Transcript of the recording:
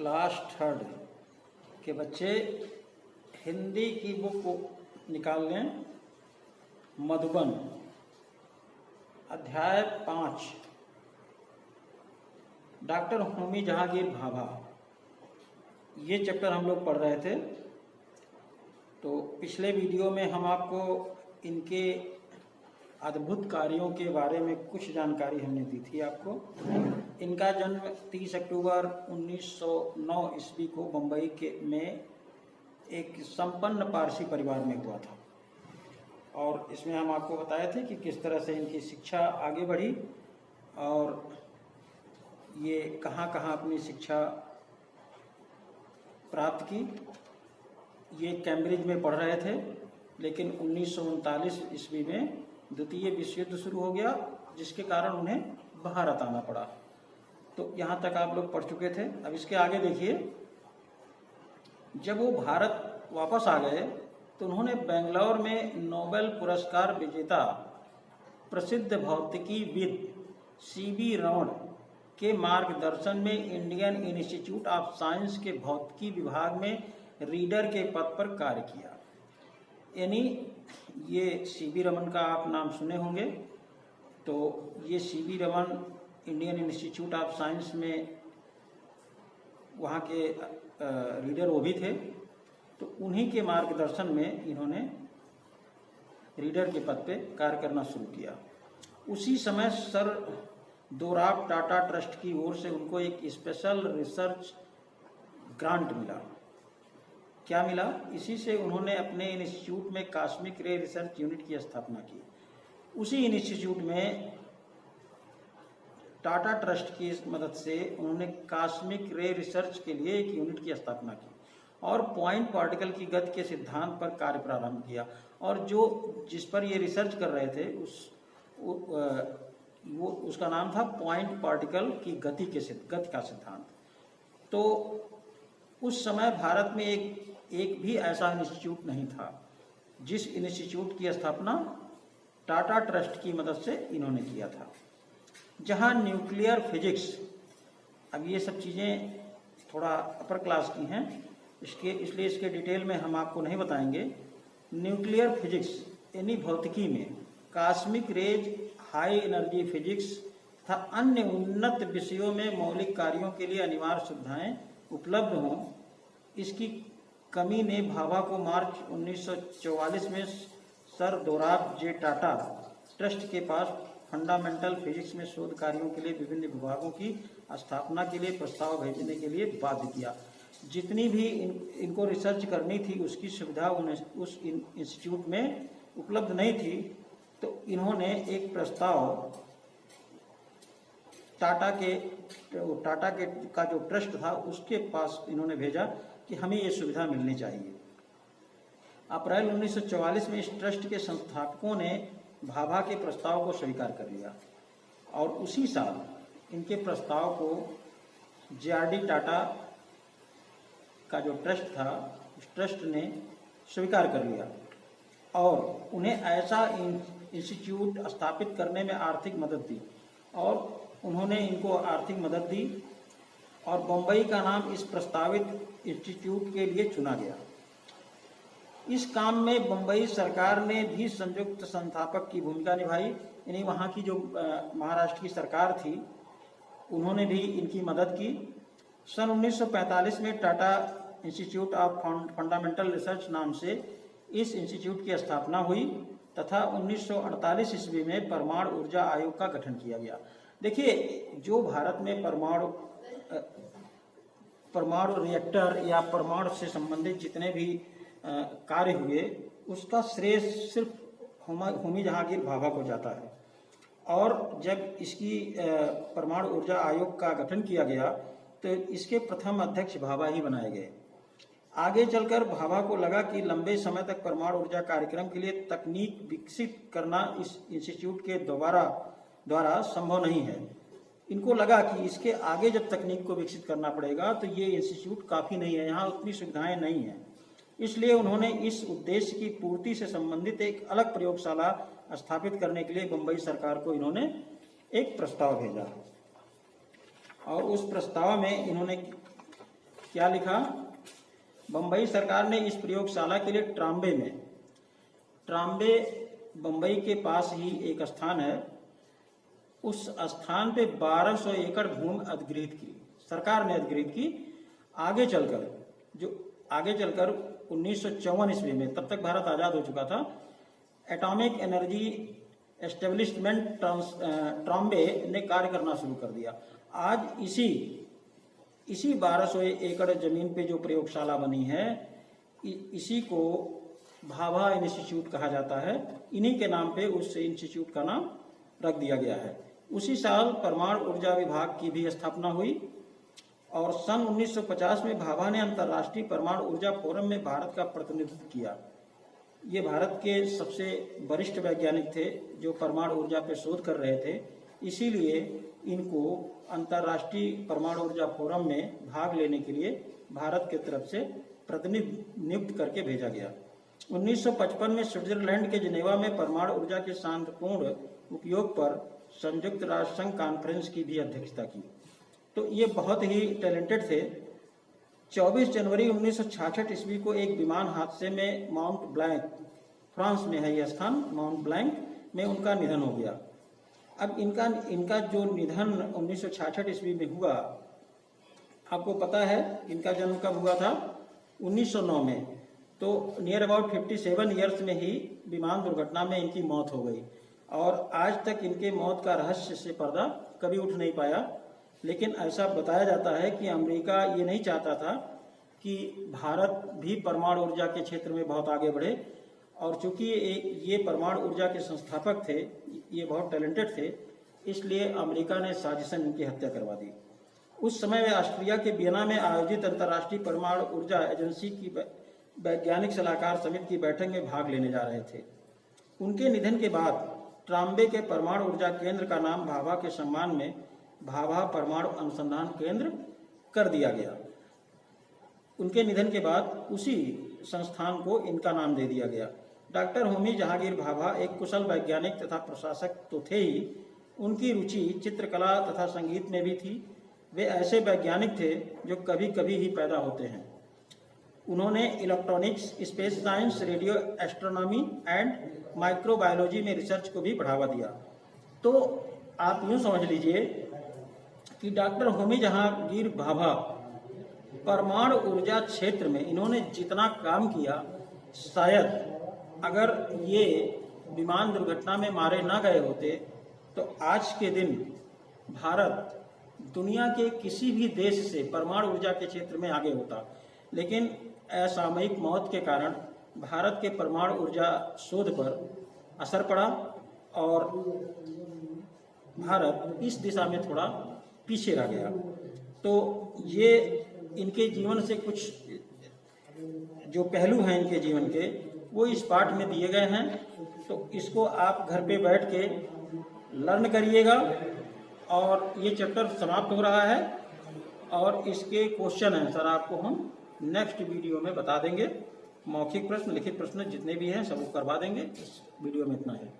Class third के बच्चे हिंदी की बुक को निकाल लें। मधुबन अध्याय 5 डॉक्टर होमी जहांगीर भाभा, ये चैप्टर हम लोग पढ़ रहे थे। तो पिछले वीडियो में हम आपको इनके अद्भुत कार्यों के बारे में कुछ जानकारी हमने दी थी आपको। इनका जन्म 30 अक्टूबर 1909 ईस्वी को मुंबई में एक संपन्न पारसी परिवार में हुआ था। और इसमें हम आपको बताए थे कि किस तरह से इनकी शिक्षा आगे बढ़ी और ये कहाँ कहाँ अपनी शिक्षा प्राप्त की। ये कैम्ब्रिज में पढ़ रहे थे, लेकिन 1939 ईस्वी में द्वितीय विश्व युद्ध शुरू हो गया, जिसके कारण उन्हें भारत आना पड़ा। तो यहाँ तक आप लोग पढ़ चुके थे। अब इसके आगे देखिए, जब वो भारत वापस आ गए तो उन्होंने बेंगलोर में नोबेल पुरस्कार विजेता प्रसिद्ध भौतिकीविद सीवी रमन के मार्गदर्शन में इंडियन इंस्टीट्यूट ऑफ साइंस के भौतिकी विभाग में रीडर के पद पर कार्य किया। यानी ये सीवी रमन का आप नाम सुने होंगे। तो ये CV Raman Indian institute of science में वहाँ के रीडर वो भी थे। तो उन्हीं के मार्गदर्शन में इन्होंने रीडर के पद पे कार्य करना शुरू किया। उसी समय सर दोराब टाटा ट्रस्ट की ओर से उनको एक स्पेशल रिसर्च ग्रांट मिला। क्या मिला? इसी से उन्होंने अपने इंस्टीट्यूट में कॉस्मिक रे रिसर्च यूनिट की स्थापना की। उसी इंस्टीट्यूट में टाटा ट्रस्ट की मदद से उन्होंने कॉस्मिक रे रिसर्च के लिए एक यूनिट की स्थापना की और पॉइंट पार्टिकल की गति के सिद्धांत पर कार्य प्रारंभ किया। और जिस पर ये रिसर्च कर रहे थे उसका नाम था पॉइंट पार्टिकल की गति का सिद्धांत। तो उस समय भारत में एक भी ऐसा इंस्टीट्यूट नहीं था जिस इंस्टीट्यूट की स्थापना टाटा ट्रस्ट की मदद से इन्होंने किया था, जहां न्यूक्लियर फिजिक्स, अब ये सब चीज़ें थोड़ा अपर क्लास की हैं, इसलिए इसके डिटेल में हम आपको नहीं बताएंगे। न्यूक्लियर फिजिक्स यानी भौतिकी में cosmic rays, high energy physics तथा अन्य उन्नत विषयों में मौलिक कार्यों के लिए अनिवार्य सुविधाएं उपलब्ध हों, इसकी कमी ने भाभा को मार्च 1944 में सर दोराब जे टाटा ट्रस्ट के पास फंडामेंटल फिजिक्स में शोध कार्यों के लिए विभिन्न विभागों की स्थापना के लिए प्रस्ताव भेजने के लिए बाध्य किया। जितनी भी इनको रिसर्च करनी थी उसकी सुविधा उस इंस्टीट्यूट में उपलब्ध नहीं थी। तो इन्होंने एक प्रस्ताव टाटा के का जो ट्रस्ट था उसके पास इन्होंने भेजा कि हमें ये सुविधा मिलनी चाहिए। अप्रैल 1944 में इस ट्रस्ट के संस्थापकों ने भाभा के प्रस्ताव को स्वीकार कर लिया और उसी साल इनके प्रस्ताव को जे.आर.डी. टाटा का जो ट्रस्ट था उस ट्रस्ट ने स्वीकार कर लिया और उन्हें ऐसा इंस्टीट्यूट स्थापित करने में आर्थिक मदद दी। और उन्होंने इनको आर्थिक मदद दी और बम्बई का नाम इस प्रस्तावित इंस्टीट्यूट के लिए चुना गया। इस काम में बम्बई सरकार ने भी संयुक्त संस्थापक की भूमिका निभाई। यानी वहाँ की जो महाराष्ट्र की सरकार थी उन्होंने भी इनकी मदद की। सन 1945 में Tata institute of fundamental research नाम से इस इंस्टीट्यूट की स्थापना हुई तथा 1948 ईस्वी में परमाणु ऊर्जा आयोग का गठन किया गया। देखिए, जो भारत में परमाणु रिएक्टर या परमाणु से संबंधित जितने भी कार्य हुए उसका श्रेय सिर्फ होमी जहांगीर भाभा को जाता है। और जब इसकी परमाणु ऊर्जा आयोग का गठन किया गया तो इसके प्रथम अध्यक्ष भाभा ही बनाए गए। आगे चलकर भाभा को लगा कि लंबे समय तक परमाणु ऊर्जा कार्यक्रम के लिए तकनीक विकसित करना इस इंस्टीट्यूट के द्वारा संभव नहीं है। इनको लगा कि इसके आगे जब तकनीक को विकसित करना पड़ेगा तो ये इंस्टीट्यूट काफ़ी नहीं है, यहाँ उतनी सुविधाएं नहीं हैं। इसलिए उन्होंने इस उद्देश्य की पूर्ति से संबंधित एक अलग प्रयोगशाला स्थापित करने के लिए मुंबई सरकार को इन्होंने एक प्रस्ताव भेजा और उस प्रस्ताव में इन्होंने क्या लिखा? बम्बई सरकार ने इस प्रयोगशाला के लिए ट्राम्बे बम्बई के पास ही एक स्थान है, उस स्थान पे 1200 एकड़ भूमि अधिग्रहित की, सरकार ने अधिग्रहित की। आगे चलकर 1954 ईस्वी में, तब तक भारत आज़ाद हो चुका था, एटॉमिक एनर्जी एस्टेब्लिशमेंट ट्राम्बे ने कार्य करना शुरू कर दिया। आज इसी 1200 एकड़ जमीन पे जो प्रयोगशाला बनी है, इसी को भाभा इंस्टीट्यूट कहा जाता है। इन्हीं के नाम पे उस इंस्टीट्यूट का नाम रख दिया गया है। उसी साल परमाणु ऊर्जा विभाग की भी स्थापना हुई और सन 1950 में भाभा ने अंतर्राष्ट्रीय परमाणु ऊर्जा फोरम में भारत का प्रतिनिधित्व किया। ये भारत के सबसे वरिष्ठ वैज्ञानिक थे जो परमाणु ऊर्जा पर शोध कर रहे थे, इसीलिए इनको अंतर्राष्ट्रीय परमाणु ऊर्जा फोरम में भाग लेने के लिए भारत की तरफ से प्रतिनिधि नियुक्त करके भेजा गया। 1955 में स्विट्जरलैंड के जिनेवा में परमाणु ऊर्जा के शांतिपूर्ण उपयोग पर संयुक्त राष्ट्र संघ कॉन्फ्रेंस की भी अध्यक्षता की। तो ये बहुत ही टैलेंटेड थे। 24 जनवरी 1966 ईस्वी को एक विमान हादसे में माउंट ब्लैंक, फ्रांस में है यह स्थान, माउंट ब्लैंक में उनका निधन हो गया। अब इनका जो निधन 1966 ईस्वी में हुआ, आपको पता है इनका जन्म कब हुआ था? 1909 में। तो नियर अबाउट 57 ईयर्स में ही विमान दुर्घटना में इनकी मौत हो गई और आज तक इनके मौत का रहस्य से पर्दा कभी उठ नहीं पाया। लेकिन ऐसा बताया जाता है कि अमेरिका ये नहीं चाहता था कि भारत भी परमाणु ऊर्जा के क्षेत्र में बहुत आगे बढ़े, और चूंकि ये परमाणु ऊर्जा के संस्थापक थे, ये बहुत टैलेंटेड थे, इसलिए अमेरिका ने साजिशन इनकी हत्या करवा दी। उस समय वे ऑस्ट्रिया के वियना में आयोजित अंतर्राष्ट्रीय परमाणु ऊर्जा एजेंसी की वैज्ञानिक सलाहकार समिति की बैठक में भाग लेने जा रहे थे। उनके निधन के बाद ट्राम्बे के परमाणु ऊर्जा केंद्र का नाम भाभा के सम्मान में भाभा परमाणु अनुसंधान केंद्र कर दिया गया। उनके निधन के बाद उसी संस्थान को इनका नाम दे दिया गया। डॉक्टर होमी जहांगीर भाभा एक कुशल वैज्ञानिक तथा प्रशासक तो थे ही, उनकी रुचि चित्रकला तथा संगीत में भी थी। वे ऐसे वैज्ञानिक थे जो कभी कभी ही पैदा होते हैं। उन्होंने electronics, space science, radio astronomy and microbiology में रिसर्च को भी बढ़ावा दिया। तो आप यूँ समझ लीजिए कि डॉक्टर होमी जहांगीर भाभा परमाणु ऊर्जा क्षेत्र में इन्होंने जितना काम किया, शायद अगर ये विमान दुर्घटना में मारे ना गए होते तो आज के दिन भारत दुनिया के किसी भी देश से परमाणु ऊर्जा के क्षेत्र में आगे होता। लेकिन असामयिक मौत के कारण भारत के परमाणु ऊर्जा शोध पर असर पड़ा और भारत इस दिशा में थोड़ा पीछे रह गया। तो ये इनके जीवन से कुछ जो पहलू हैं इनके जीवन के, वो इस पाठ में दिए गए हैं। तो इसको आप घर पे बैठ के लर्न करिएगा। और ये चैप्टर समाप्त हो रहा है और इसके क्वेश्चन आंसर आपको हम नेक्स्ट वीडियो में बता देंगे। मौखिक प्रश्न, लिखित प्रश्न जितने भी हैं सब करवा देंगे। इस वीडियो में इतना है।